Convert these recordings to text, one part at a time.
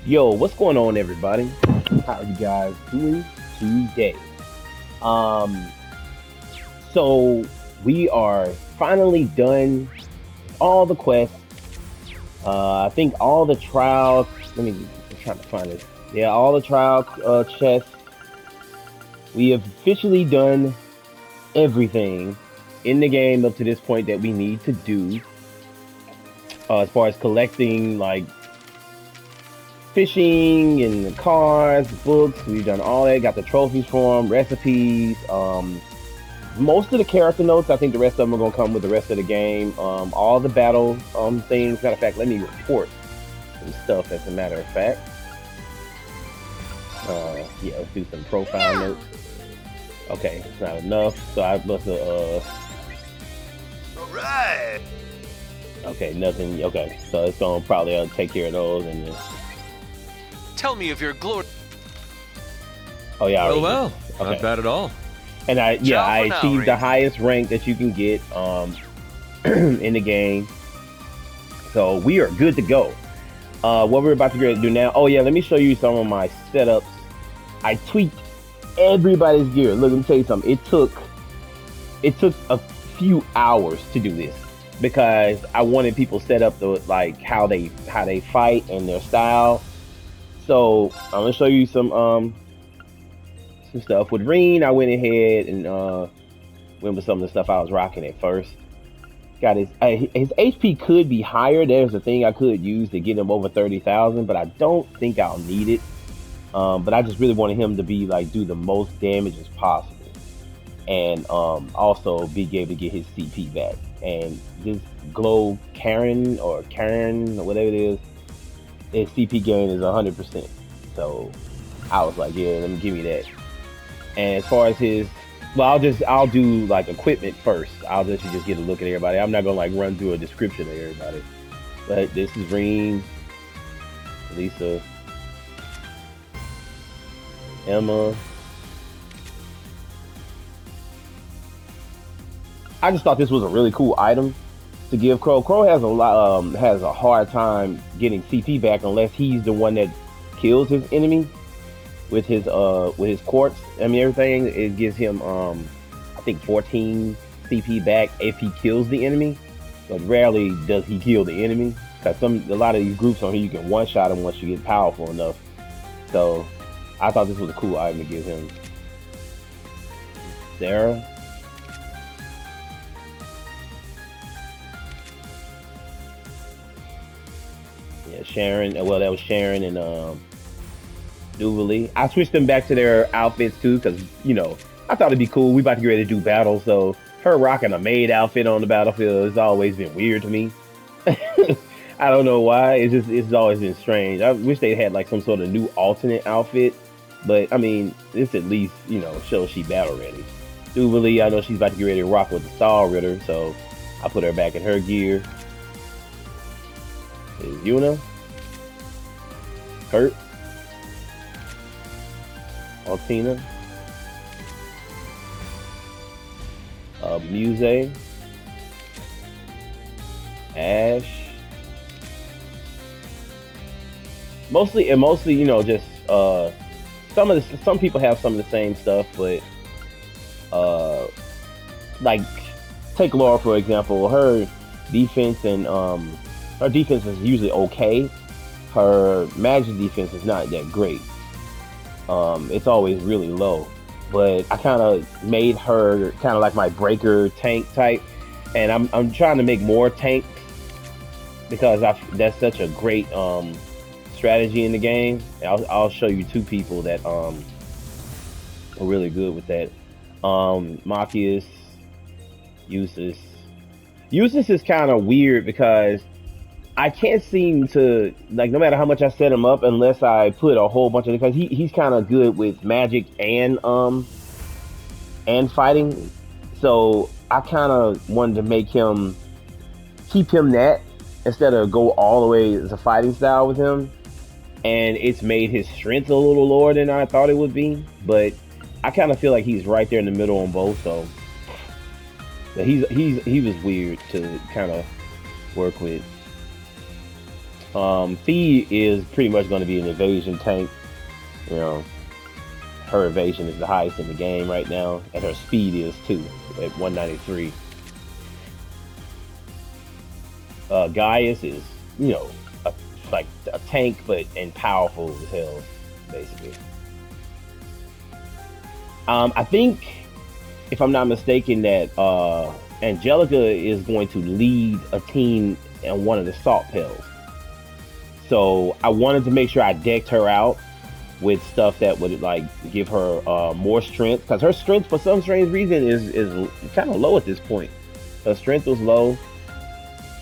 Yo, what's going on, everybody? How are you guys doing today? Um, so we are finally done with all the quests. I think all the trials. I'm trying to find it. Yeah, all the trial chests. We have officially done everything in the game up to this point that we need to do. As far as collecting like fishing and the cards, books. We've done all that. Got the trophies for them, recipes. Most of the character notes. I think the rest of them are gonna come with the rest of the game. All the battle things. Matter of fact, let me report some stuff. As a matter of fact, yeah, let's do some profile notes. Okay, it's not enough. So I must have. All right. Okay, nothing. Okay, so it's gonna probably take care of those and. Tell me of your glory. Oh yeah. Well, okay. not bad at all. And I Ciao for now, achieved the Ring. highest rank that you can get in the game. So we are good to go. What we're about to do now. Oh yeah, let me show you some of my setups. I tweaked everybody's gear. Look, let me tell you something. It took a few hours to do this because I wanted people set up the like how they fight and their style. So I'm gonna show you some stuff with Reen. I went ahead and went with some of the stuff I was rocking at first. Got his HP could be higher. There's a thing I could use to get him over 30,000, but I don't think I'll need it. But I just really wanted him to be like do the most damage as possible, and also be able to get his CP back. And this Glow Karen or whatever it is, his CP gain is 100%. So I was like, yeah, let me give me that. And as far as his, well, I'll do like equipment first. I'll let you just get a look at everybody. I'm not gonna like run through a description of everybody. But this is Reen, Lisa, Emma. I just thought this was a really cool item to give Crow. Crow has a hard time getting CP back unless he's the one that kills his enemy with his quartz. I mean everything. It gives him I think 14 CP back if he kills the enemy, but rarely does he kill the enemy. Cause a lot of these groups on here you can one shot him once you get powerful enough. So I thought this was a cool item to give him. Sarah. Yeah, Sharon. Well, that was Sharon and Duvalie. I switched them back to their outfits too, because I thought it'd be cool. We about to get ready to do battle, so her rocking a maid outfit on the battlefield has always been weird to me. I don't know why. It's always been strange. I wish they had like some sort of new alternate outfit, but I mean, this at least shows she battle ready. Duvalie, I know she's about to get ready to rock with the Star Ritter, so I put her back in her gear. Is Yuna, Kurt, Altina, Muse, Ash. Mostly, just some people have some of the same stuff, but like take Laura for example. Her defense and her defense is usually okay. Her magic defense is not that great. It's always really low. But I kind of made her kind of like my breaker tank type, and I'm trying to make more tanks because that's such a great strategy in the game. I'll show you two people that are really good with that. Machias, Eustace. Eustace is kind of weird because I can't seem to like no matter how much I set him up unless I put a whole bunch of because he's kind of good with magic and fighting. So I kind of wanted to keep him that instead of go all the way as a fighting style with him. And it's made his strength a little lower than I thought it would be, but I kind of feel like he's right there in the middle on both. So but he was weird to kind of work with. Fee is pretty much going to be an evasion tank. You know, her evasion is the highest in the game right now, and her speed is too at 193. Gaius is, you know, like a tank, but and powerful as hell, basically. I think, if I'm not mistaken, that Angelica is going to lead a team in one of the salt pills. So I wanted to make sure I decked her out with stuff that would like give her more strength, because her strength for some strange reason is kind of low at this point. Her strength was low,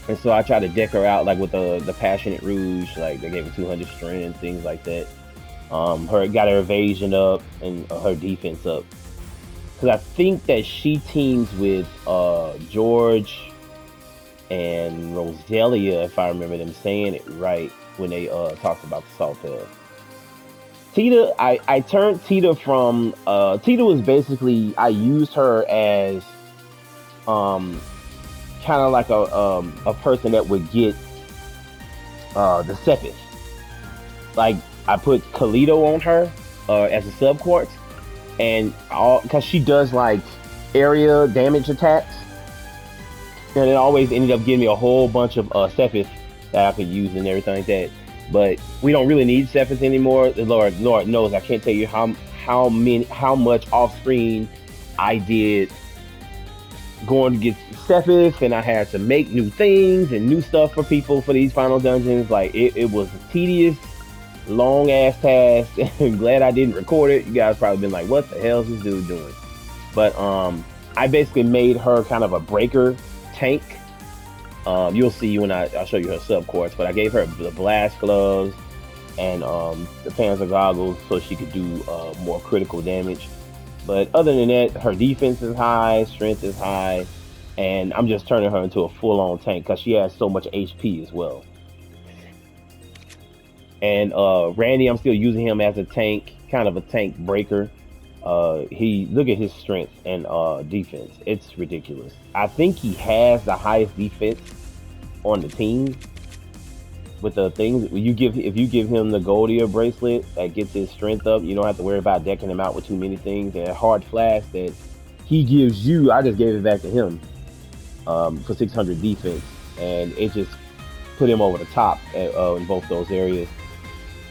and so I tried to deck her out like with the passionate rouge, like they gave her 200 strength, things like that. Her got her evasion up and her defense up, because I think that she teams with George and Roselia, if I remember them saying it right when they talked about the salt pill. Tita, I turned Tita from Tita was basically, I used her as kind of like a person that would get the Sepith. Like I put Kalito on her as a sub quartz, and because she does like area damage attacks, and it always ended up giving me a whole bunch of Sepith that I could use and everything like that. But we don't really need Sepith anymore. The Lord knows I can't tell you how much off screen I did going to get Sepith, and I had to make new things and new stuff for people for these final dungeons. Like it was a tedious, long ass task. I'm glad I didn't record it. You guys probably been like, what the hell is this dude doing? But I basically made her kind of a breaker tank. You'll see when I'll show you her sub quartz, but I gave her the blast gloves and the Panzer goggles so she could do more critical damage. But other than that, her defense is high, strength is high, and I'm just turning her into a full-on tank because she has so much HP as well. And Randy, I'm still using him as a tank, kind of a tank breaker. Look at his strength and defense. It's ridiculous. I think he has the highest defense on the team with the things. If you give him the Goldia bracelet that gets his strength up, you don't have to worry about decking him out with too many things. And a hard flash that he gives you, I just gave it back to him for 600 defense, and it just put him over the top in both those areas.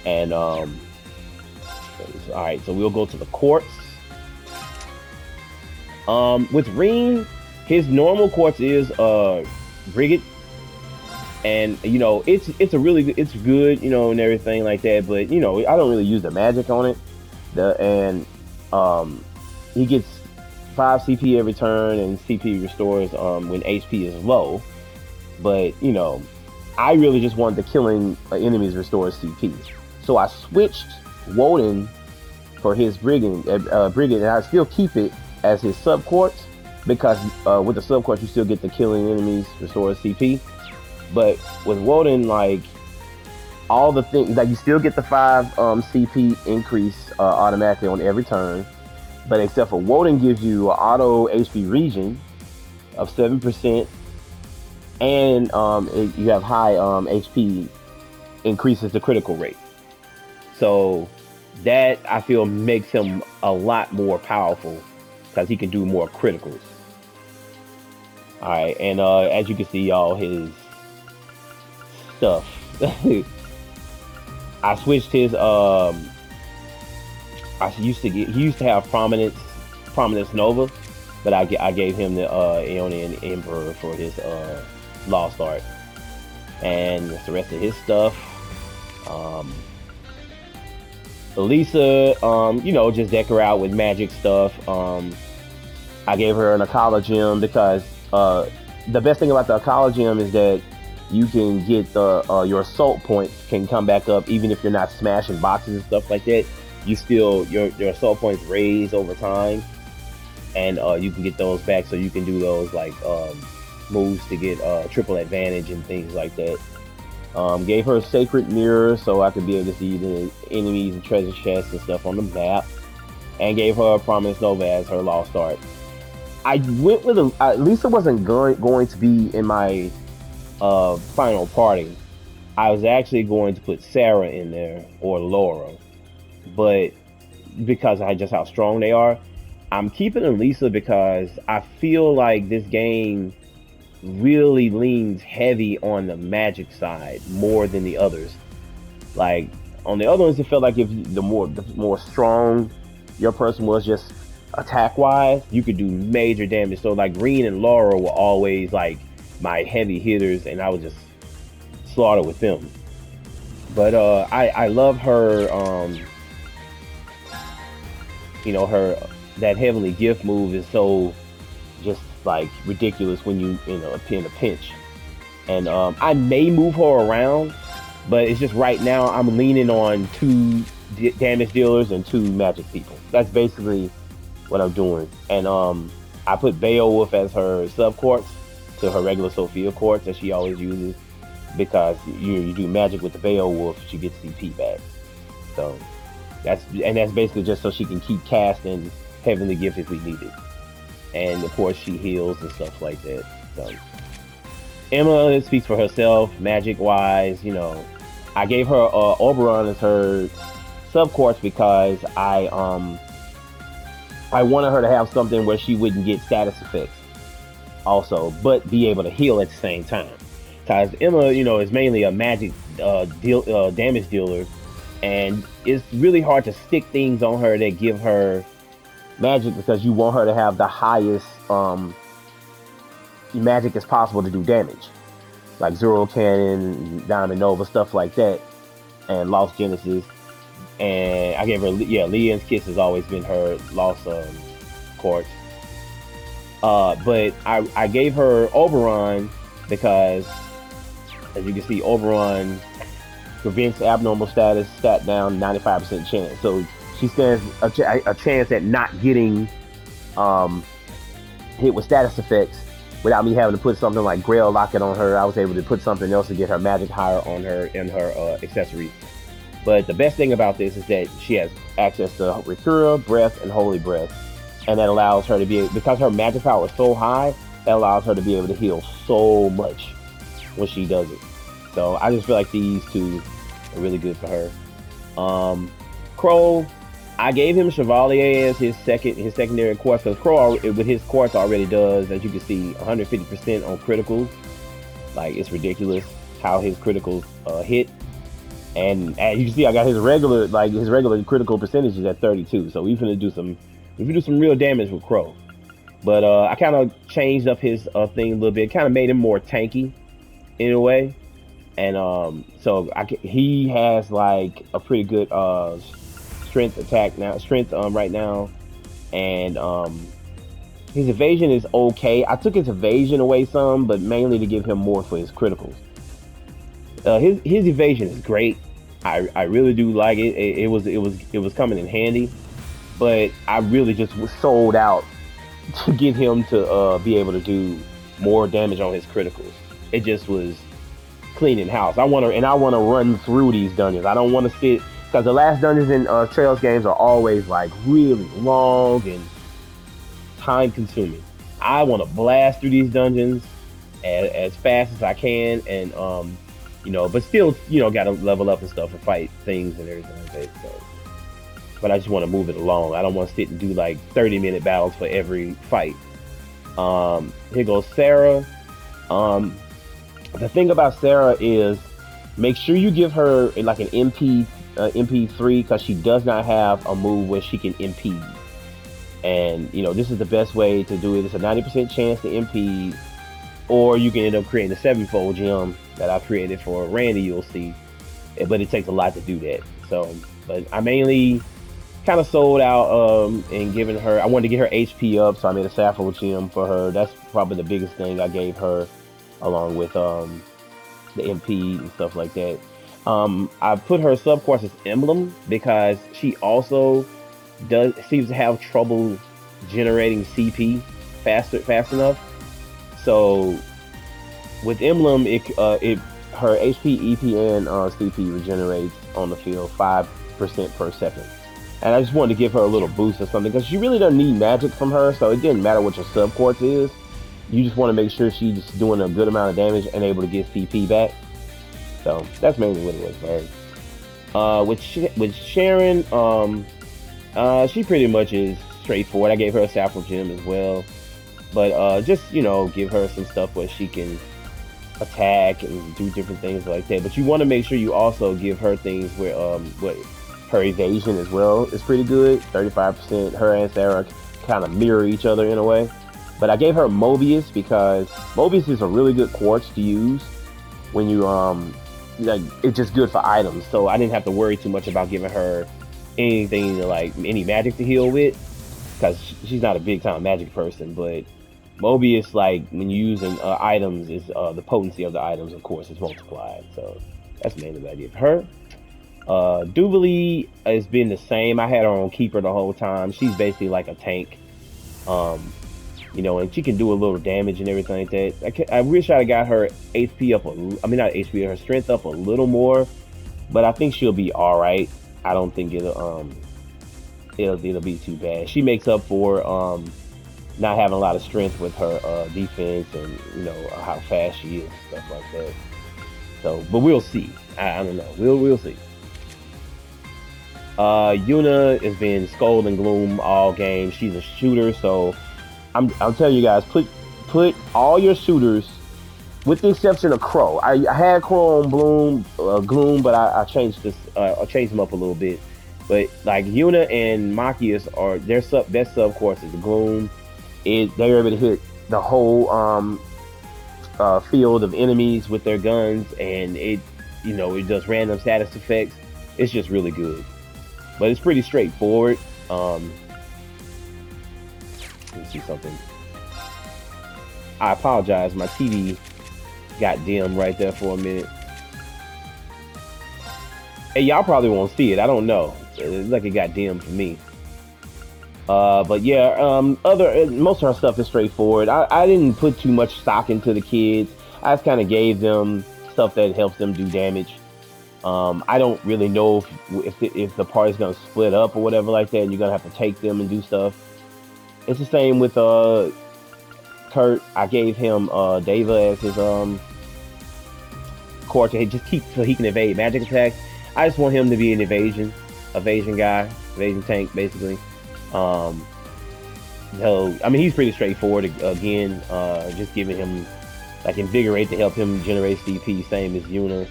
And all right, so we'll go to the quartz. With Ring, his normal quartz is Brigid, and you know it's good, you know, and everything like that. But you know, I don't really use the magic on it. He gets 5 CP every turn, and CP restores when HP is low. But you know, I really just wanted the killing enemies restores CP, so I switched Woden for his Brigid, and I still keep it as his sub quartz, because with the sub quartz you still get the killing enemies restore CP. But with Woden, like all the things, like you still get the 5 CP increase automatically on every turn, but except for Woden gives you an auto HP regen of 7%, and you have high HP increases the critical rate. So that I feel makes him a lot more powerful because he can do more criticals. All right, and as you can see, all his stuff. I switched his. He used to have Prominence Nova, but I gave him the Aeonian Emperor for his Lost Art, and that's the rest of his stuff. Elisa, you know, just deck her out with magic stuff. I gave her an Akala gem because the best thing about the Akala gem is that you can get your assault points can come back up even if you're not smashing boxes and stuff like that. You still your assault points raise over time, and you can get those back, so you can do those like moves to get triple advantage and things like that. Gave her a Sacred Mirror so I could be able to see the enemies and treasure chests and stuff on the map, and gave her a Prominence Nova as her Lost Art. I went with Lisa wasn't going to be in my final party. I was actually going to put Sarah in there or Laura, but because I just how strong they are, I'm keeping Elisa because I feel like this game really leans heavy on the magic side more than the others. Like on the other ones, it felt like if the more strong your person was, just attack wise, you could do major damage. So like Green and Laura were always like my heavy hitters, and I would just slaughter with them. But I love her. Her that heavenly gift move is so just like ridiculous when you in a pinch. And I may move her around, but it's just right now I'm leaning on two damage dealers and two magic people. That's basically what I'm doing. And I put Beowulf as her sub quartz to her regular Sophia quartz that she always uses, because you do magic with the Beowulf, she gets CP back. So that's basically just so she can keep casting heavenly gift if we need it. And of course she heals and stuff like that. So Emma speaks for herself, magic wise. I gave her Oberon as her sub quartz because I wanted her to have something where she wouldn't get status effects also, but be able to heal at the same time. Because Emma, is mainly a magic damage dealer, and it's really hard to stick things on her that give her magic, because you want her to have the highest magic as possible to do damage, like Zero Cannon, Diamond Nova, stuff like that, and Lost Genesis. And I gave her, Leon's Kiss has always been her Lost quartz. But I gave her Oberon because, as you can see, Oberon prevents abnormal status, stat down, 95% chance. So she stands a chance at not getting hit with status effects without me having to put something like Grail Locket on her. I was able to put something else to get her magic higher on her in her accessories. But the best thing about this is that she has access to Recura, Breath, and Holy Breath. And that allows her to because her magic power is so high, that allows her to be able to heal so much when she does it. So I just feel like these two are really good for her. Crow, I gave him Chevalier as his secondary quartz, because Crow with his quartz already does, as you can see, 150% on criticals. Like, it's ridiculous how his criticals hit. And as you can see, I got his regular critical percentages at 32. So we finna do some real damage with Crow. But I kind of changed up his thing a little bit, kind of made him more tanky in a way. And so he has like a pretty good strength attack now, right now, and his evasion is okay. I took his evasion away some, but mainly to give him more for his criticals. His evasion is great. I really do like it. It was coming in handy, but I really just was sold out to get him to be able to do more damage on his criticals. It just was cleaning house. I want to run through these dungeons. I don't want to sit, because the last dungeons in Trails games are always like really long and time consuming. I want to blast through these dungeons as fast as I can, and but still, got to level up and stuff and fight things and everything like that. So, but I just want to move it along. I don't want to sit and do like 30-minute battles for every fight. Here goes Sarah. The thing about Sarah is, make sure you give her like an MP3, because she does not have a move where she can impede. And this is the best way to do it. It's a 90% chance to impede, or you can end up creating a 7-fold gem that I created for Randy, you'll see. But it takes a lot to do that. So, but I mainly kind of sold out and giving her, I wanted to get her HP up, so I made a Sappho gem for her. That's probably the biggest thing I gave her, along with the MP and stuff like that. I put her sub quartz as Emblem because she also seems to have trouble generating CP fast enough. So with Emblem, her HP, EP, and CP regenerates on the field 5% per second. And I just wanted to give her a little boost or something, because she really doesn't need magic from her, so it didn't matter what your sub quartz is. You just want to make sure she's doing a good amount of damage and able to get CP back. So that's mainly what it was for her. With Sharon, she pretty much is straightforward. I gave her a Saffron Gem as well, but just give her some stuff where she can attack and do different things like that. But you want to make sure you also give her things where what her evasion as well is pretty good. 35%. Her and Sarah kind of mirror each other in a way. But I gave her Mobius because Mobius is a really good quartz to use when you like it's just good for items. So I didn't have to worry too much about giving her anything like any magic to heal with because she's not a big time magic person. But Mobius, like when you're using items, is the potency of the items, of course, is multiplied. So that's mainly what I did for her. Jubilee has been the same. I had her on keeper the whole time. She's basically like a tank. And she can do a little damage and everything like that. I wish I'd got her HP up. Not HP, her strength up a little more. But I think she'll be all right. I don't think it'll be too bad. She makes up for not having a lot of strength with her defense and how fast she is and stuff like that. So, but we'll see. I don't know. We'll see. Yuna has been Skull and Gloom all game. She's a shooter, so I'm telling you guys, put all your shooters, with the exception of Crow. I had Crow on Gloom, but I changed this. I changed them up a little bit. But like Yuna and Machias are their best sub course is the Gloom. They're able to hit the whole field of enemies with their guns, and it does random status effects. It's just really good, but it's pretty straightforward. Let me see something. I apologize. My TV got dim right there for a minute. Hey, y'all probably won't see it. I don't know. It's like it got dim for me. But yeah, most of her stuff is straightforward. I didn't put too much stock into the kids. I just kind of gave them stuff that helps them do damage. I don't really know if the party's gonna split up or whatever like that, and you're gonna have to take them and do stuff. It's the same with Kurt. I gave him Deva as his core to just keep so he can evade magic attacks. I just want him to be an evasion guy, evasion tank basically. He's pretty straightforward again. Just giving him like Invigorate to help him generate CP, same as Yuna.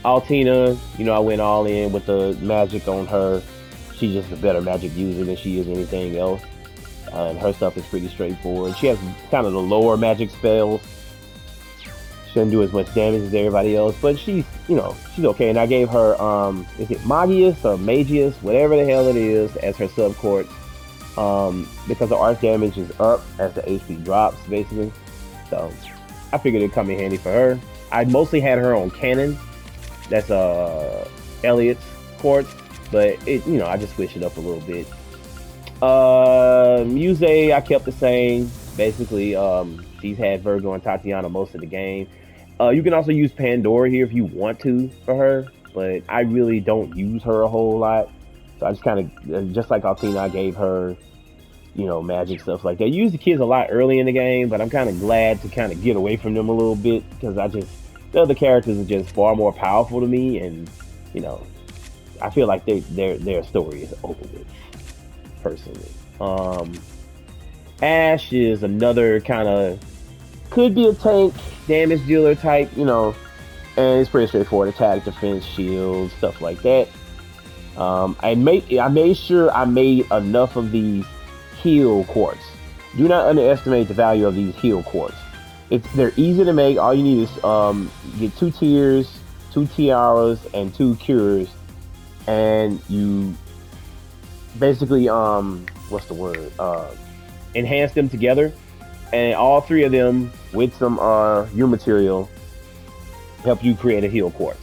Altina, I went all in with the magic on her. She's just a better magic user than she is anything else. And her stuff is pretty straightforward. She has kind of the lower magic spells. She doesn't do as much damage as everybody else, but she's okay. And I gave her, is it Magius or Magius, whatever the hell it is, as her subcourt. Because the arc damage is up as the HP drops, basically. So I figured it'd come in handy for her. I mostly had her on Cannon. That's Elliot's court. But I just switched it up a little bit. Muse, I kept the same. Basically, she's had Virgo and Tatiana most of the game. You can also use Pandora here if you want to for her, but I really don't use her a whole lot. So I just kind of, just like Altina, I gave her, magic stuff like that. I use the kids a lot early in the game, but I'm kind of glad to kind of get away from them a little bit because the other characters are just far more powerful to me, and I feel like their story is over with, personally. Ash is another kind of, could be a tank, damage dealer type, and it's pretty straightforward. Attack, defense, shield, stuff like that. I made sure I made enough of these heal quartz. Do not underestimate the value of these heal quartz. They're easy to make. All you need is get 2 tears, 2 tiaras, and 2 cures. And you basically enhance them together, and all 3 of them with some U material help you create a heal quartz.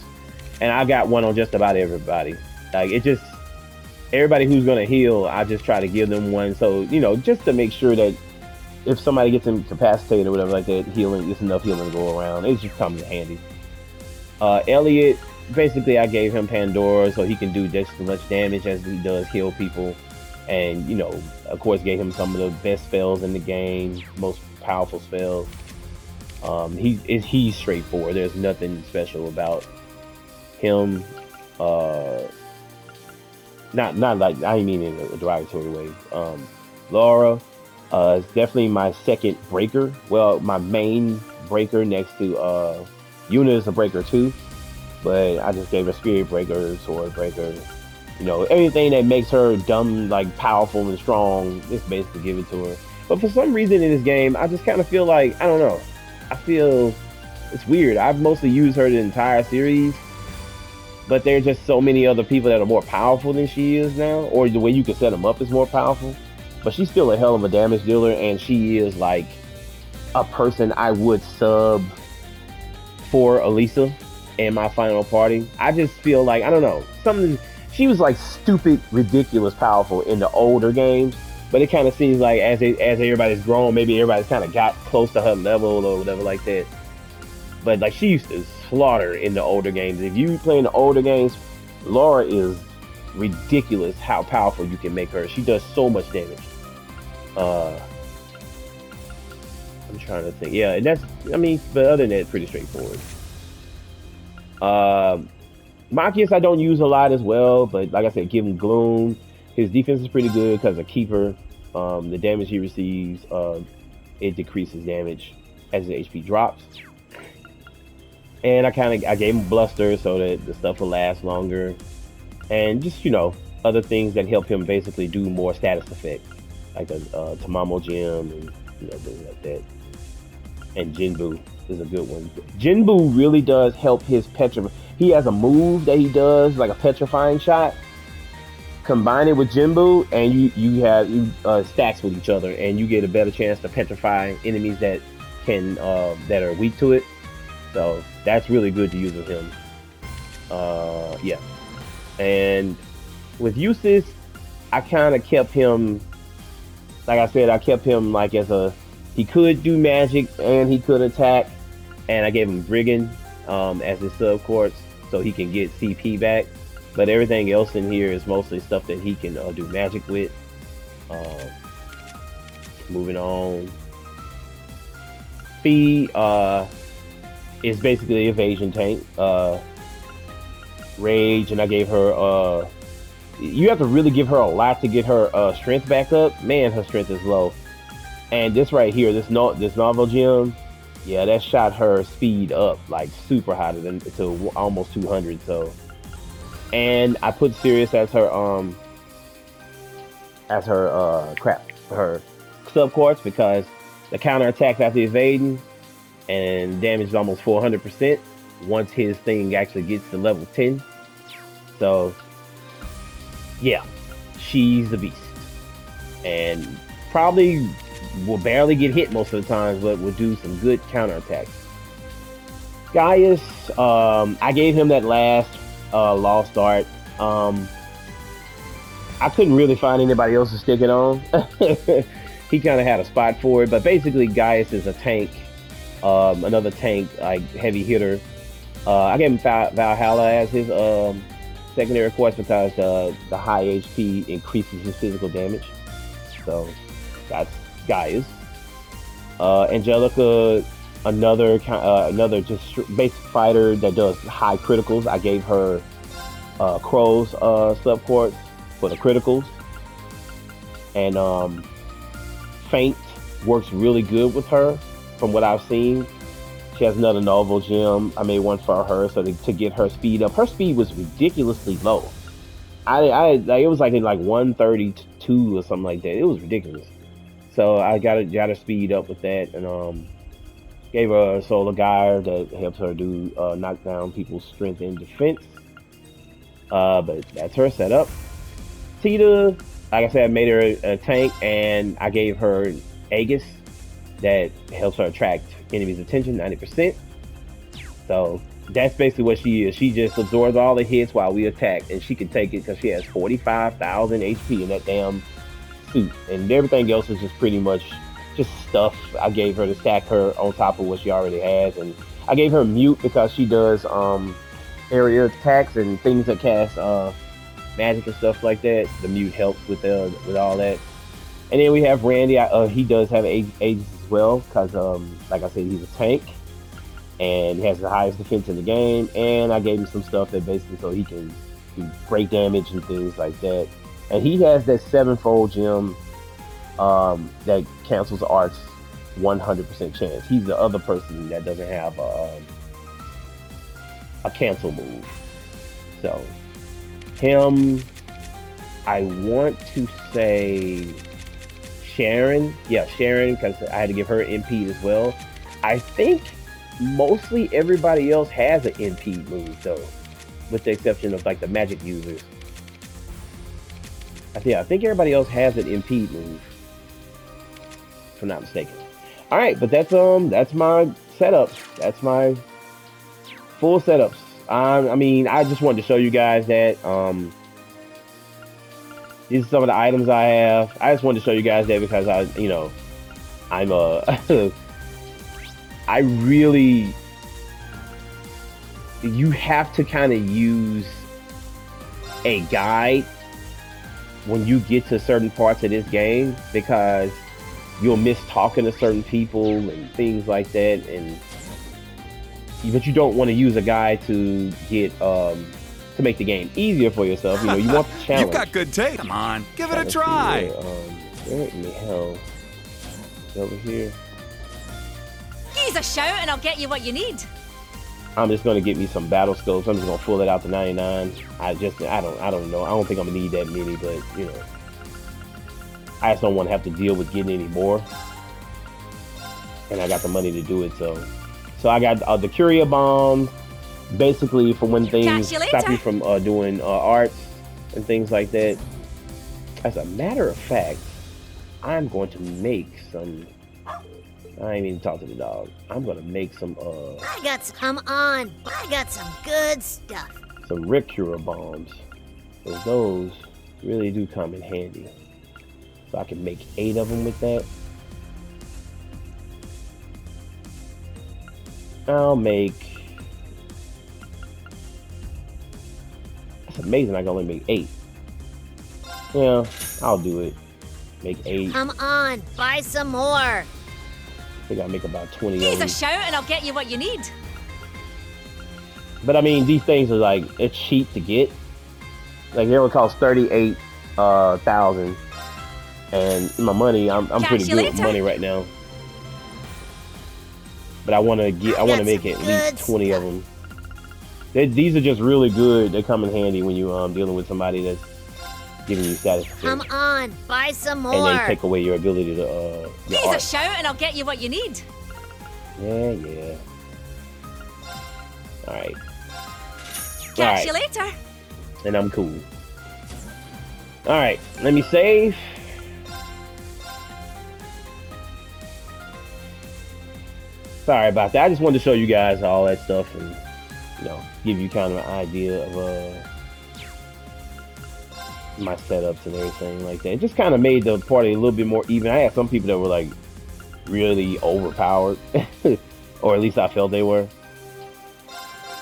And I got one on just about everybody. Like everybody who's gonna heal, I just try to give them one, so just to make sure that if somebody gets incapacitated or whatever like that, there's enough healing to go around. It just comes in handy. Elliot, basically I gave him Pandora so he can do just as much damage as he does heal people, and of course gave him some of the best spells in the game, most powerful spells. He's straightforward. There's nothing special about him. Uh, not like I mean in a derogatory way. Laura is definitely my second breaker. Well, my main breaker next to Yuna is a breaker too, but I just gave her spirit breaker, sword breaker. You know, anything that makes her dumb, like powerful and strong, just basically give it to her. But for some reason in this game, I just kind of feel like I don't know. I feel it's weird. I've mostly used her the entire series, but there's just so many other people that are more powerful than she is now, or the way you can set them up is more powerful. But she's still a hell of a damage dealer, and she is like a person I would sub for Elisa in my final party. I just feel like I don't know something. She was like stupid, ridiculous, powerful in the older games, but it kind of seems like as everybody's grown, maybe everybody's kind of got close to her level or whatever like that. But like she used to slaughter in the older games. If you play in the older games, Laura is ridiculous how powerful you can make her. She does so much damage. I'm trying to think. Yeah, and that's I mean, but other than that, pretty straightforward. Machias I don't use a lot as well, but like I said, give him Gloom. His defense is pretty good because of Keeper. The damage he receives, it decreases damage as the HP drops. And I gave him Bluster so that the stuff will last longer, and just other things that help him basically do more status effects, like a Tamamo Gem and things like that. And Jinbu is a good one. Jinbu really does help his petrify. He has a move that he does like a petrifying shot. Combine it with Jinbu, and you stacks with each other, and you get a better chance to petrify enemies that are weak to it. So that's really good to use with him. Yeah. And with Eustace, I kind of kept him, like I said, like he could do magic and he could attack, and I gave him Brigand as his sub quartz so he can get CP back. But everything else in here is mostly stuff that he can do magic with. Moving on. Fee is basically an evasion tank. Rage, and I gave her you have to really give her a lot to get her strength back up. Man, her strength is low. And this right here, this novel gem, yeah, that shot her speed up like super high to almost 200. So, and I put Sirius as her sub quartz because the counter attacks after evading and damage is almost 400% once his thing actually gets to level 10. So, yeah, she's a beast, and probably will barely get hit most of the time, but will do some good counterattacks. Gaius, I gave him that last lost art. I couldn't really find anybody else to stick it on. He kind of had a spot for it, but basically Gaius is a tank, another tank, like heavy hitter. I gave him Valhalla as his secondary quartz because the high HP increases his physical damage. So that's Gaius. Angelica, another just basic fighter that does high criticals. I gave her Crow's sub quartz for the criticals. And Faint works really good with her from what I've seen. She has another novel gem. I made one for her so to get her speed up. Her speed was ridiculously low. It was like in like 132 or something like that. It was ridiculous. So I got her speed up with that, and gave her a Solar Gyre that helps her do knock down people's strength and defense. But that's her setup. Tita, like I said, I made her a tank, and I gave her Aegis that helps her attract enemies' attention 90%. So that's basically what she is. She just absorbs all the hits while we attack, and she can take it because she has 45,000 HP in that damn suit, and everything else is just pretty much just stuff I gave her to stack her on top of what she already has. And I gave her Mute because she does area attacks and things that cast magic and stuff like that. The Mute helps with all that. And then we have Randy. He does have ages as well because, like I said, he's a tank and he has the highest defense in the game. And I gave him some stuff that basically so he can do break damage and things like that. And he has that sevenfold gem that cancels arts 100% chance. He's the other person that doesn't have a cancel move. So him, I want to say Sharon. Yeah, Sharon, because I had to give her impede as well. I think mostly everybody else has an impede move though, with the exception of like the magic users. I think everybody else has an impede move, if I'm not mistaken. All right, but that's my setup. That's my full setups. I mean, I just wanted to show you guys that these are some of the items I have. I just wanted to show you guys that because I'm I really, you have to kind of use a guide when you get to certain parts of this game because you'll miss talking to certain people and things like that, but you don't want to use a guide to get to make the game easier for yourself. You want the challenge. You've got good taste. Come on, give it a try. Where in the hell? Over here. Use a shout and I'll get you what you need. I'm just gonna get me some battle scopes. I'm just gonna pull it out to 99. I don't know. I don't think I'm gonna need that many, but I just don't want to have to deal with getting any more. And I got the money to do it, so I got the Curia bombs, basically for when things stop you from doing arts and things like that. As a matter of fact, I'm going to make some. I ain't even talk to the dog. I'm gonna make some. I got some. Come on, I got some good stuff. Some Rick Cura bombs. Because those really do come in handy. So I can make 8 of them with that. I'll make. That's amazing. I can only make 8. Yeah, I'll do it. Make 8. Come on, buy some more. I think I'll make about 20 of Use them. a shout and I'll get you what you need. But I mean, these things are like, it's cheap to get. Like, they would cost 38,000. And my money, I'm pretty good with money right now. But I want to make at least 20 of them. These are just really good. They come in handy when you dealing with somebody that's giving you satisfaction. Come on, buy some more. And they take away your ability to Use a shout and I'll get you what you need. Yeah. All right. Catch you later. And I'm cool. All right, let me save. Sorry about that. I just wanted to show you guys all that stuff and give you kind of an idea of my setups and everything like that. It just kind of made the party a little bit more even. I had some people that were like really overpowered, or at least I felt they were.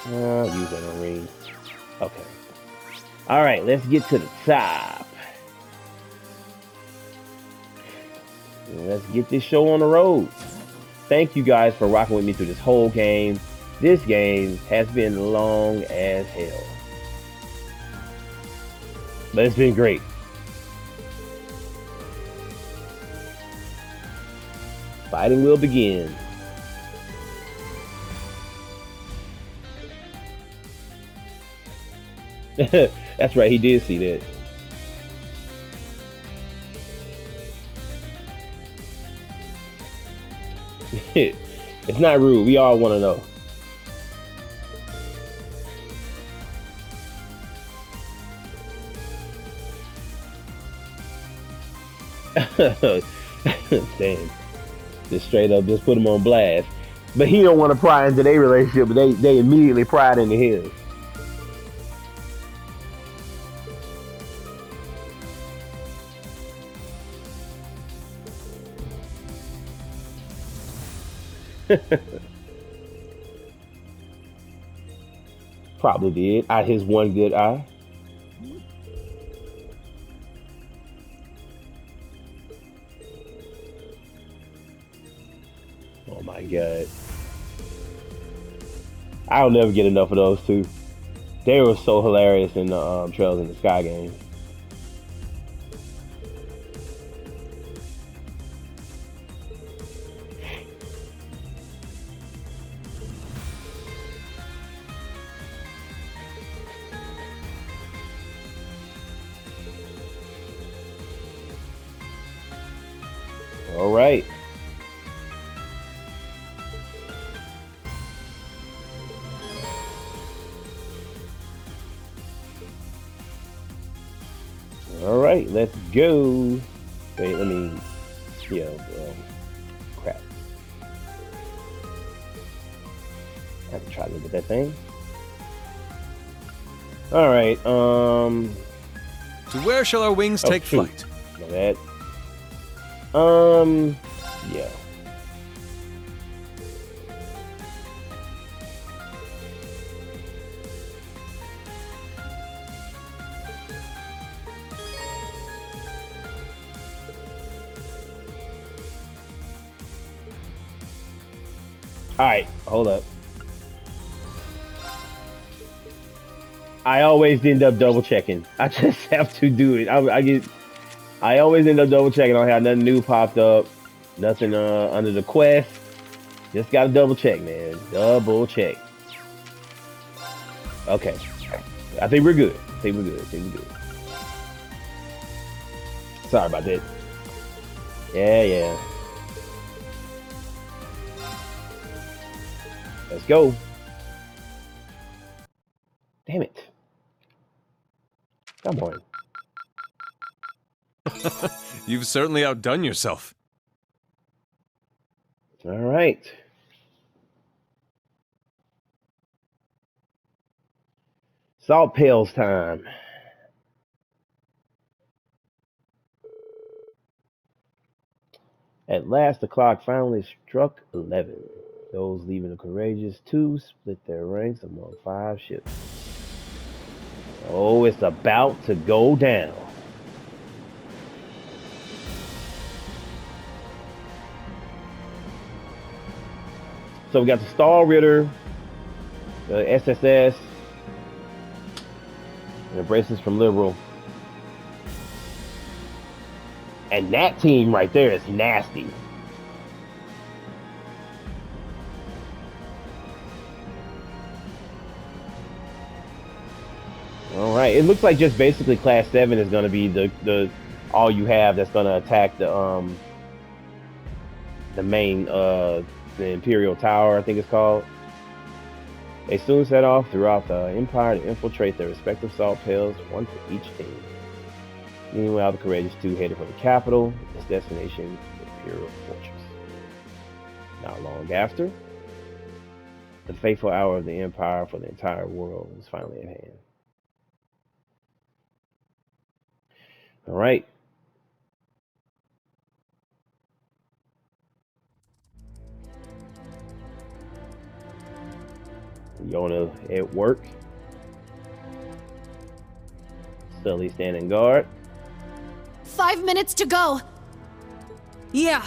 I'll use that on ring. Okay. All right, let's get to the top. Let's get this show on the road. Thank you guys for rocking with me through this whole game. This game has been long as hell, but it's been great. Fighting will begin. That's right, he did see that. It's not rude. We all want to know. Damn. Just straight up, just put him on blast. But he don't want to pry into their relationship, but they immediately pried into his. Probably did. Out his one good eye. my god. I'll never get enough of those two. They were so hilarious in the Trails in the Sky game. All right. All right, let's go. Wait, let me. Yeah, crap. I have to try to look at that thing. All right. To where shall our wings take flight? Know that. Yeah. All right, hold up. I always end up double checking. I just have to do it. I always end up double checking. I don't have nothing new popped up. Nothing under the quest. Just gotta double check, man. Double check. Okay. I think we're good. I think we're good. Sorry about that. Yeah. Let's go. Damn it. Come on. You've certainly outdone yourself. All right. Salt pails time. At last, the clock finally struck 11. Those leaving the Courageous 2 split their ranks among 5 ships. Oh, it's about to go down. So we got the Star Ritter, the SSS, and the braces from Liberal. And that team right there is nasty. All right, it looks like just basically Class 7 is going to be the all you have that's going to attack the main the Imperial Tower, I think it's called. They soon set off throughout the Empire to infiltrate their respective salt pails, one for each team. Meanwhile, the Courageous 2 headed for the capital, its destination, the Imperial Fortress. Not long after, the fateful hour of the Empire for the entire world was finally at hand. All right. Yona at work. Sully standing guard. 5 minutes to go. Yeah.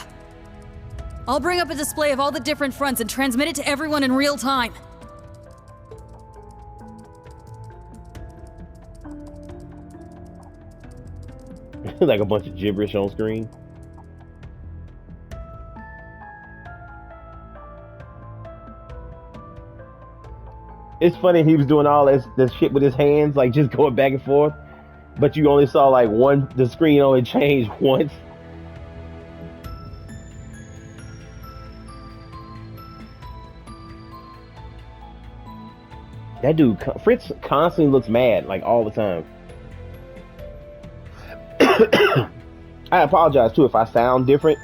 I'll bring up a display of all the different fronts and transmit it to everyone in real time. Like a bunch of gibberish on screen. It's funny he was doing all this shit with his hands, like just going back and forth, but you only saw like the screen only changed once. That dude, Fritz, constantly looks mad, like all the time. I apologize too if I sound different.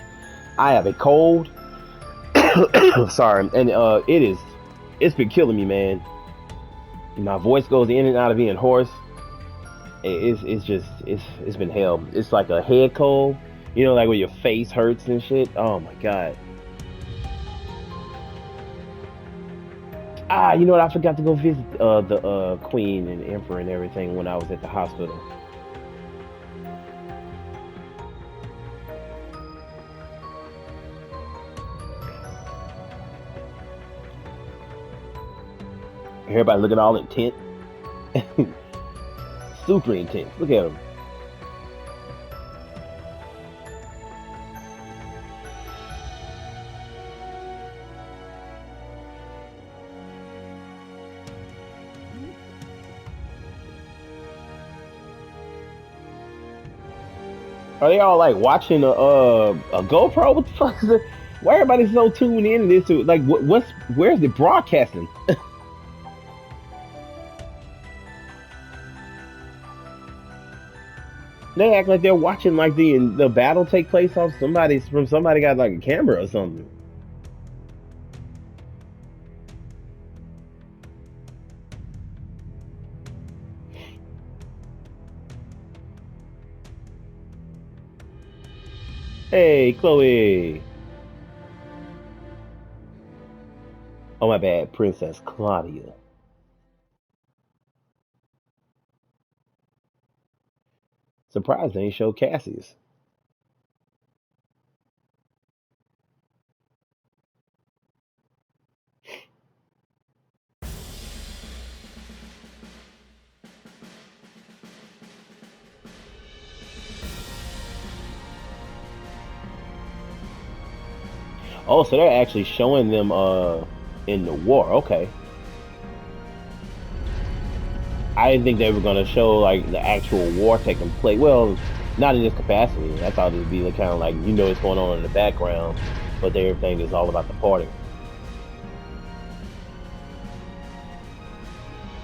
I have a cold. Sorry, and it's been killing me, man. My voice goes in and out of being hoarse. It's been hell. It's like a head cold, you know, like where your face hurts and shit. Oh my god. You know what? I forgot to go visit the Queen and Emperor and everything when I was at the hospital. Everybody looking all intent. Super intense. Look at him. Are they all like watching a GoPro? What the fuck is it? Why everybody so tuned in to this? Like, where's the broadcasting? They act like they're watching like the battle take place off somebody got like a camera or something. Hey, Chloe. Oh, my bad. Princess Claudia. Surprised they ain't show Cassius. Oh, so they're actually showing them in the war. Okay. I didn't think they were gonna show like the actual war taking place. Well, not in this capacity. I thought it'd be kind of like, you know, what's going on in the background, but everything is all about the party.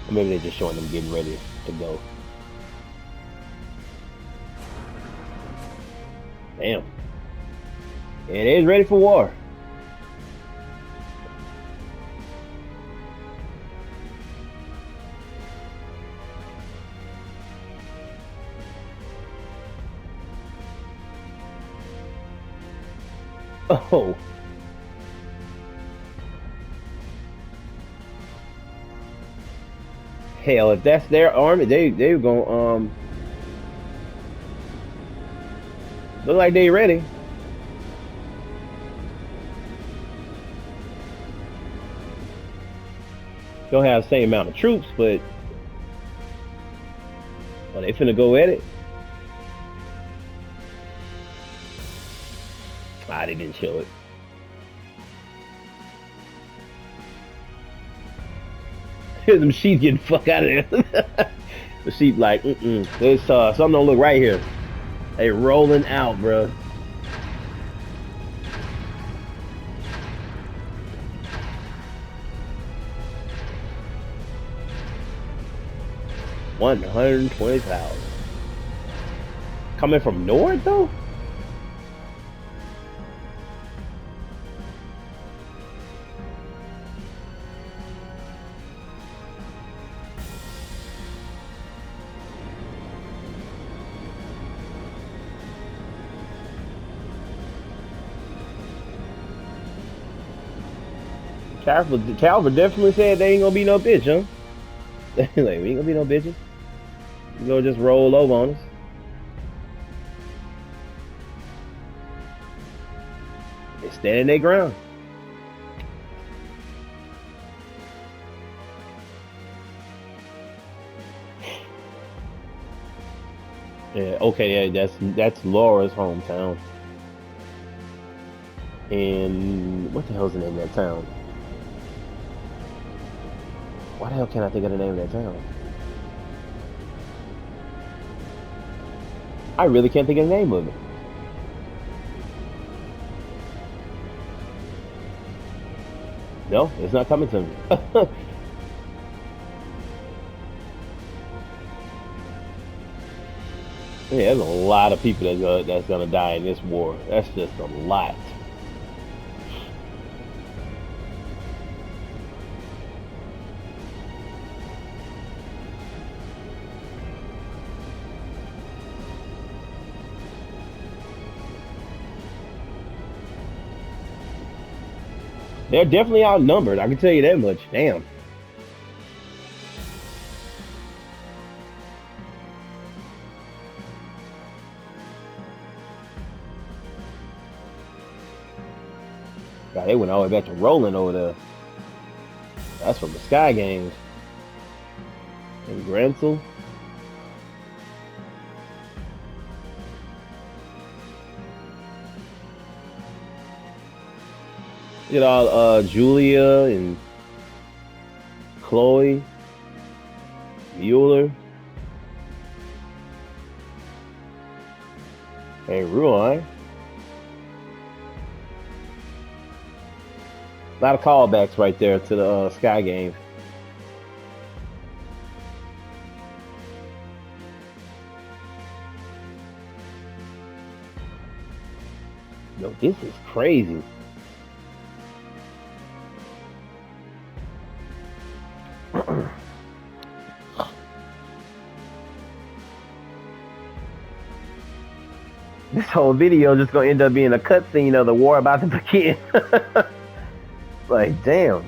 Or maybe they're just showing them getting ready to go. Damn. It is ready for war. Oh. Hell, if that's their army, they gonna look like they ready. Don't have the same amount of troops, but well, they finna go at it. Ah, they didn't show it. Here's them sheep getting the fuck out of there. The sheep like, there's something don't look right here. They rolling out, bro. $120,000. Coming from north though? Calvin definitely said they ain't gonna be no bitch, huh? Like, we ain't gonna be no bitches. You gonna just roll over on us. They standing their ground. Yeah, okay, yeah, that's Laura's hometown. And what the hell's the name of that town? Why the hell can't I think of the name of that town? I really can't think of the name of it. No, it's not coming to me. Yeah, there's a lot of people that's gonna die in this war. That's just a lot. They're definitely outnumbered, I can tell you that much. Damn. God, they went all the way back to rolling over there. That's from the Sky Games. And Grenzel. You know, Julia and Chloe, Mueller, and Ruan. A lot of callbacks right there to the Sky game. Yo, this is crazy. This whole video just gonna end up being a cutscene of the war about to begin. Like, damn.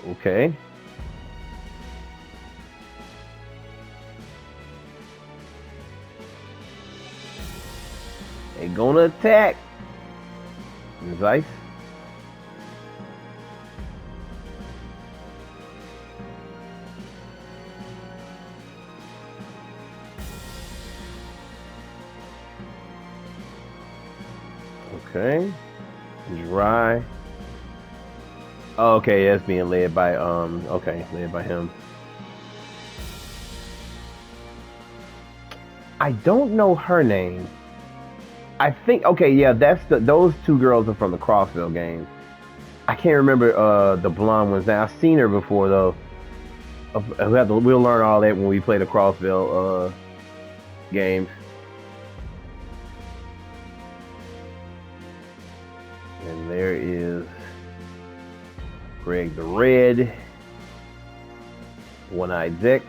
Okay. They gonna attack. Zeiss. Okay. Dry. Oh, okay, that's being led by okay, led by him. I don't know her name. I think okay, yeah, those two girls are from the Crossville game. I can't remember the blonde ones. Now I've seen her before though. We'll learn all that when we play the Crossville games. And there is Greg the Red, One-Eyed Zex.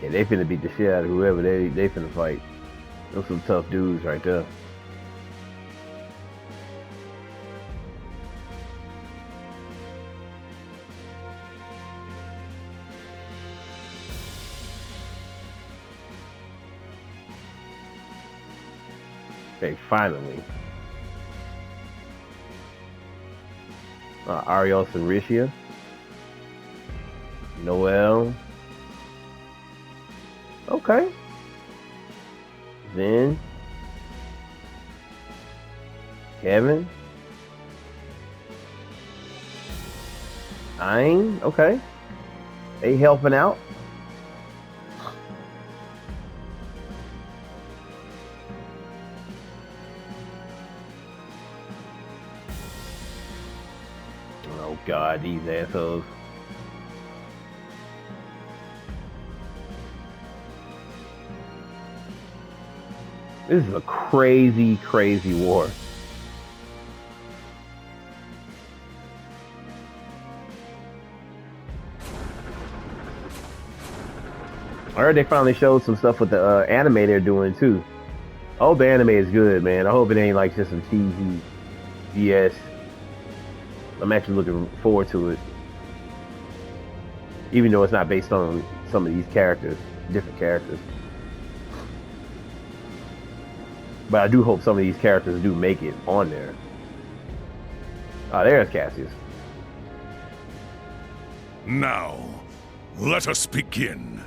Yeah, they finna beat the shit out of whoever they finna fight. Those some tough dudes right there. Okay, finally. Arios and Rishia. Noel. Okay. Then Kevin. Ayn. Okay. They helping out. Oh God, these assholes. This is a crazy, crazy war. I heard they finally showed some stuff with the anime they're doing too. I hope the anime is good, man. I hope it ain't like just some cheesy BS. I'm actually looking forward to it. Even though it's not based on some of these characters, different characters. But I do hope some of these characters do make it on there. Oh, there's Cassius. Now, let us begin.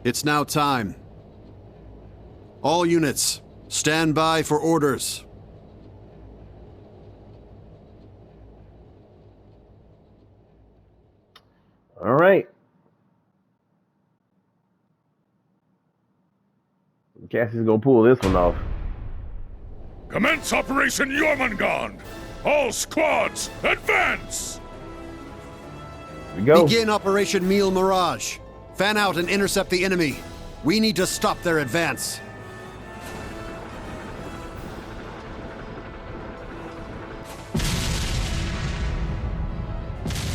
It's now time. All units, stand by for orders. All right. Cassius gonna pull this one off. Commence Operation Jormungand! All squads, advance! Here we go. Begin Operation Meal Mirage. Fan out and intercept the enemy. We need to stop their advance.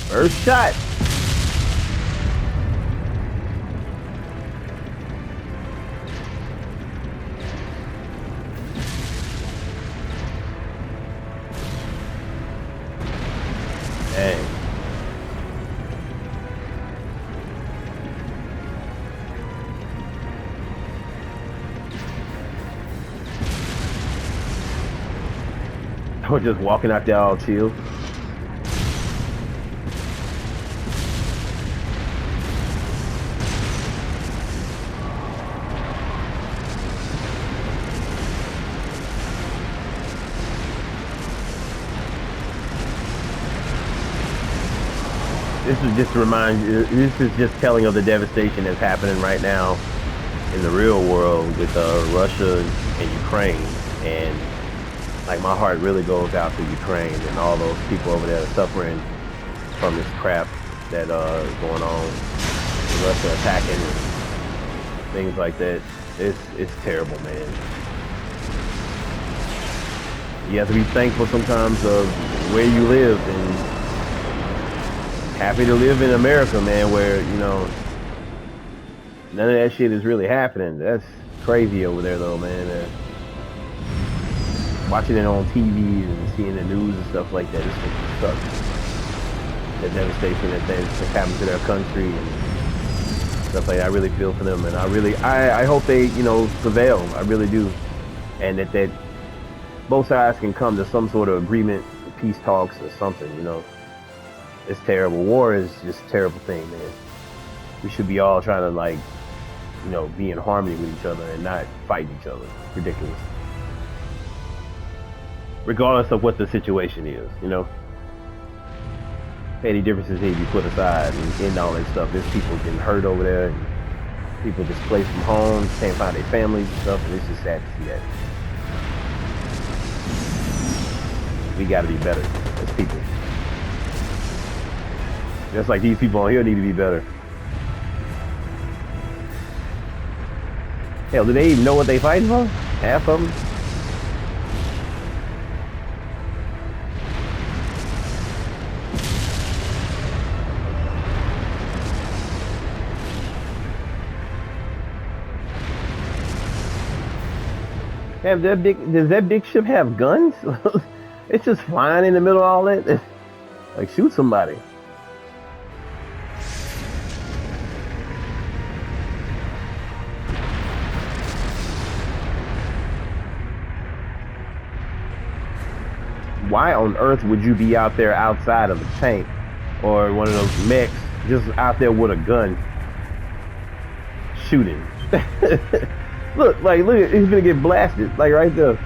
First shot. We're just walking out there all chill. This is just to remind you, this is just telling of the devastation that's happening right now in the real world with Russia and Ukraine. And like my heart really goes out to Ukraine and all those people over there suffering from this crap that is going on. Russia attacking and things like that. It's terrible, man. You have to be thankful sometimes of where you live, and happy to live in America, man, where, you know, none of that shit is really happening. That's crazy over there, though, man. Watching it on TV and seeing the news and stuff like that, it just sucks. The devastation that's happened to their country and stuff like that. I really feel for them, and I hope they, you know, prevail. I really do, and that both sides can come to some sort of agreement, peace talks or something, you know. It's terrible. War is just a terrible thing, man. We should be all trying to, like, you know, be in harmony with each other and not fight each other. Ridiculous. Regardless of what the situation is, you know. Petty differences need to be put aside and end all that stuff. There's people getting hurt over there, and people displaced from homes, can't find their families and stuff, and it's just sad to see that. We gotta be better as people. Just like these people on here need to be better. Hell, do they even know what they fighting for? Half of them? Does that big ship have guns? It's just flying in the middle of all that. Like, shoot somebody. Why on earth would you be out there outside of a tank or one of those mechs, just out there with a gun shooting? look, he's gonna get blasted, like right there.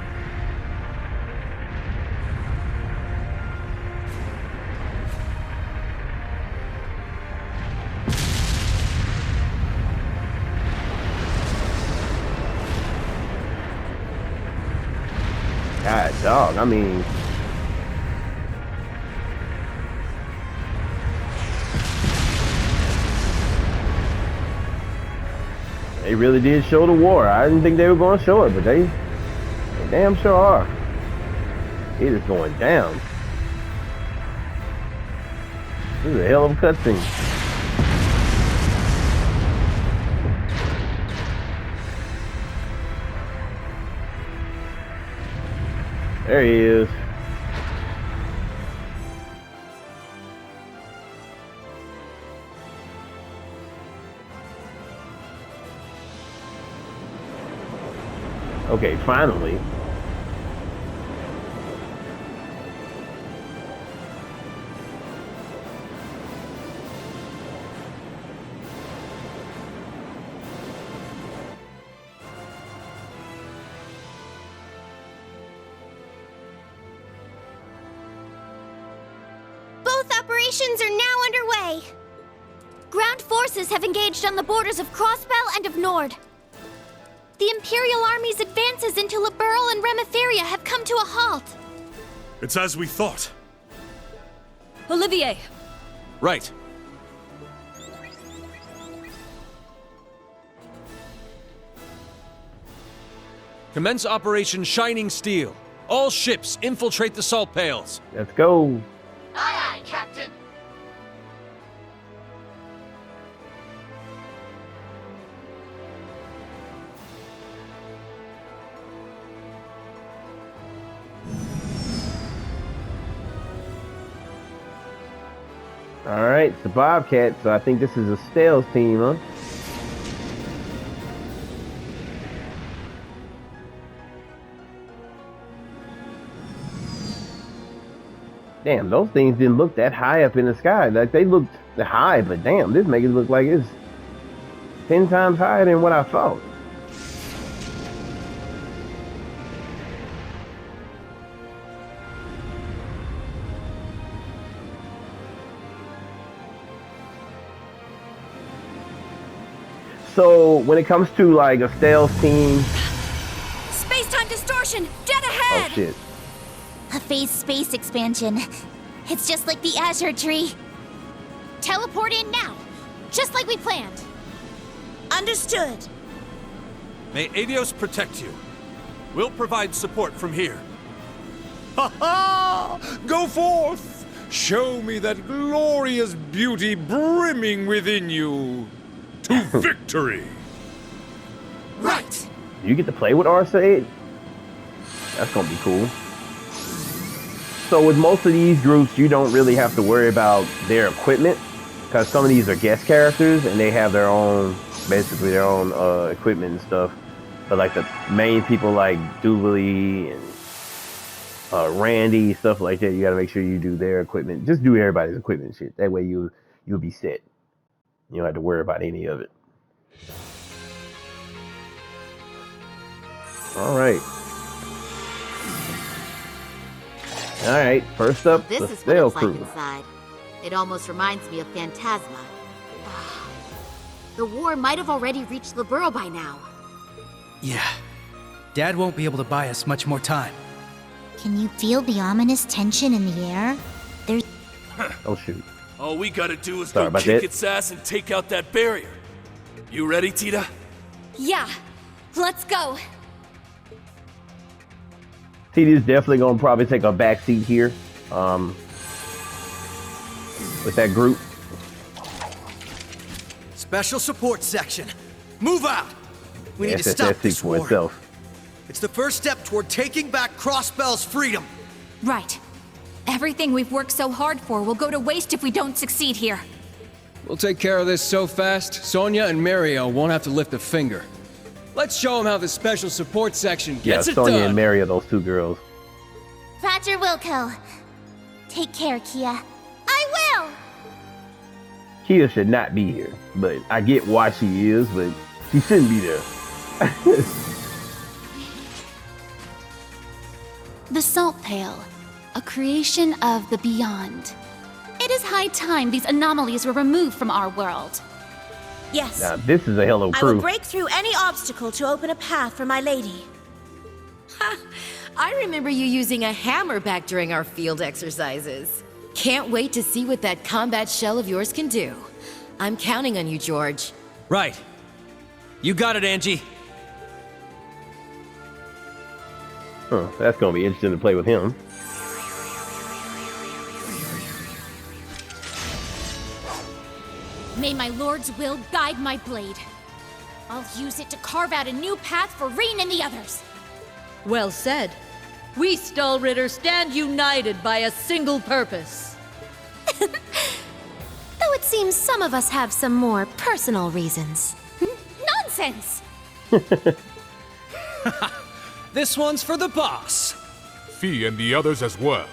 God, dog, I mean, they really did show the war. I didn't think they were going to show it, but they damn sure are. It is going down. This is a hell of a cutscene. There he is. Okay, finally. Both operations are now underway. Ground forces have engaged on the borders of Crossbell and of Nord. The Imperial Army's advances into Liberl and Remetheria have come to a halt. It's as we thought. Olivier, Right. Commence Operation Shining Steel. All ships infiltrate the salt pails. Let's go. Aye, aye, Captain. All right, it's the Bobcat, so I think this is a Stealth team, huh? Damn, those things didn't look that high up in the sky. Like they looked high, but damn, this makes it look like it's 10 times higher than what I thought. So when it comes to like a stealth team, Space-time distortion! Dead oh ahead! shit. A phase space expansion. It's just like the Azure Tree. Teleport in now, just like we planned. Understood. May Adios protect you. We'll provide support from here. Ha ha! Go forth! Show me that glorious beauty brimming within you. To victory! Right. You get to play with Arcade? That's gonna be cool. So with most of these groups, you don't really have to worry about their equipment, because some of these are guest characters and they have their own, basically their own equipment and stuff. But like the main people like Dooley and Randy, stuff like that, you gotta make sure you do their equipment. Just do everybody's equipment shit. That way you'll be set. You don't have to worry about any of it. All right. All right. First up, This the is what Sail it's like Crew. inside. It almost reminds me of Phantasma. The war might have already reached Liberl by now. Yeah. Dad won't be able to buy us much more time. Can you feel the ominous tension in the air? There's Oh shoot. All we gotta do is Sorry go about kick that. its ass and take out that barrier. You ready, Tita? Yeah, let's go. TD's definitely gonna probably take a back seat here. With that group. Special support section. Move out! We need to SSS stop speaks this for war. itself. It's the first step toward taking back Crossbell's freedom. Right. Everything we've worked so hard for will go to waste if we don't succeed here. We'll take care of this so fast, Sonya and Mario won't have to lift a finger. Let's show them how the special support section Yeah, gets it Sonya done. and Mary are those two girls. Roger Wilco. Take care, Kia. I will! Kia should not be here, but I get why she is, but she shouldn't be there. The Salt Pail, a creation of the Beyond. It is high time these anomalies were removed from our world. Yes. Now, this is a hell of a I will crew. break through any obstacle to open a path for my lady. Ha! I remember you using a hammer back during our field exercises. Can't wait to see what that combat shell of yours can do. I'm counting on you, George. Right. You got it, Angie. Huh, that's gonna be interesting to play with him. May my lord's will guide my blade. I'll use it to carve out a new path for Rean and the others. Well said. We Stahlritter stand united by a single purpose. Though it seems some of us have some more personal reasons. Nonsense! This one's for the boss. Fee and the others as well.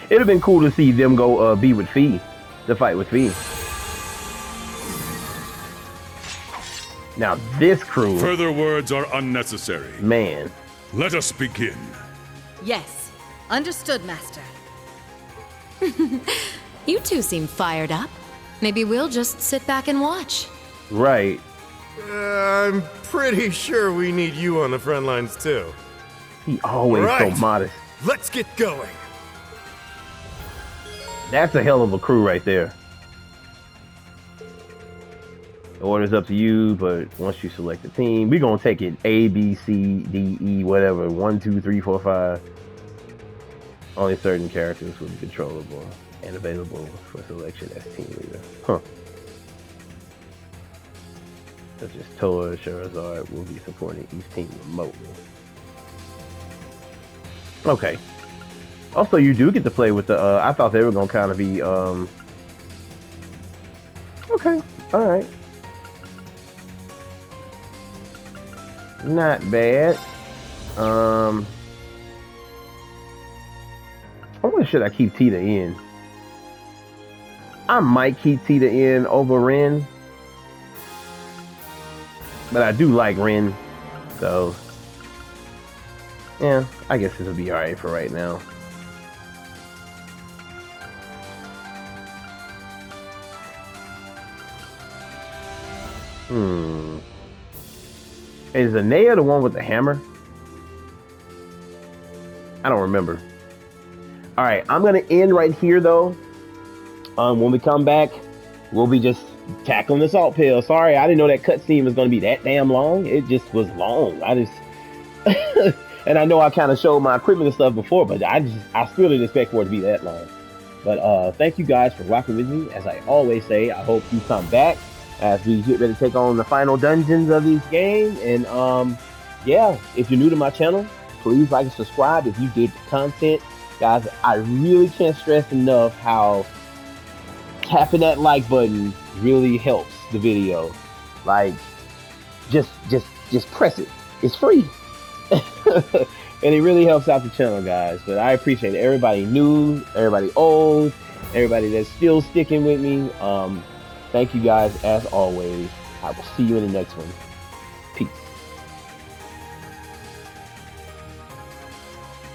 It'd have been cool to see them go be with Fee, to fight with Fee. Now this crew, Further words are unnecessary. man. Let us begin. Yes. Understood, Master. You two seem fired up. Maybe we'll just sit back and watch. Right. I'm pretty sure we need you on the front lines too. He always Right. so modest. Let's get going. That's a hell of a crew right there. The order's up to you, but once you select the team, we're gonna take it A, B, C, D, E, whatever. 1, 2, 3, 4, 5. Only certain characters will be controllable and available for selection as team leader. Huh. Such as Toa, Charizard will be supporting each team remotely. Okay. Also, you do get to play with the, I thought they were gonna kind of be, okay, alright. Not bad. should I keep Tita in? I might keep Tita in over Ren. But I do like Ren. So, yeah, I guess this will be alright for right now. Is Anea the one with the hammer? I don't remember. Alright, I'm going to end right here, though. When we come back, we'll be just tackling the salt pail. Sorry, I didn't know that cutscene was going to be that damn long. It just was long. I just... and I know I kind of showed my equipment and stuff before, but I still didn't expect for it to be that long. But thank you guys for rocking with me. As I always say, I hope you come back as we get ready to take on the final dungeons of this game. And yeah, if you're new to my channel, please like and subscribe if you dig the content. Guys, I really can't stress enough how tapping that like button really helps the video. Like, just press it. It's free. And it really helps out the channel, guys. But I appreciate it. Everybody new, everybody old, everybody that's still sticking with me. Thank you guys as always. I will see you in the next one. Peace.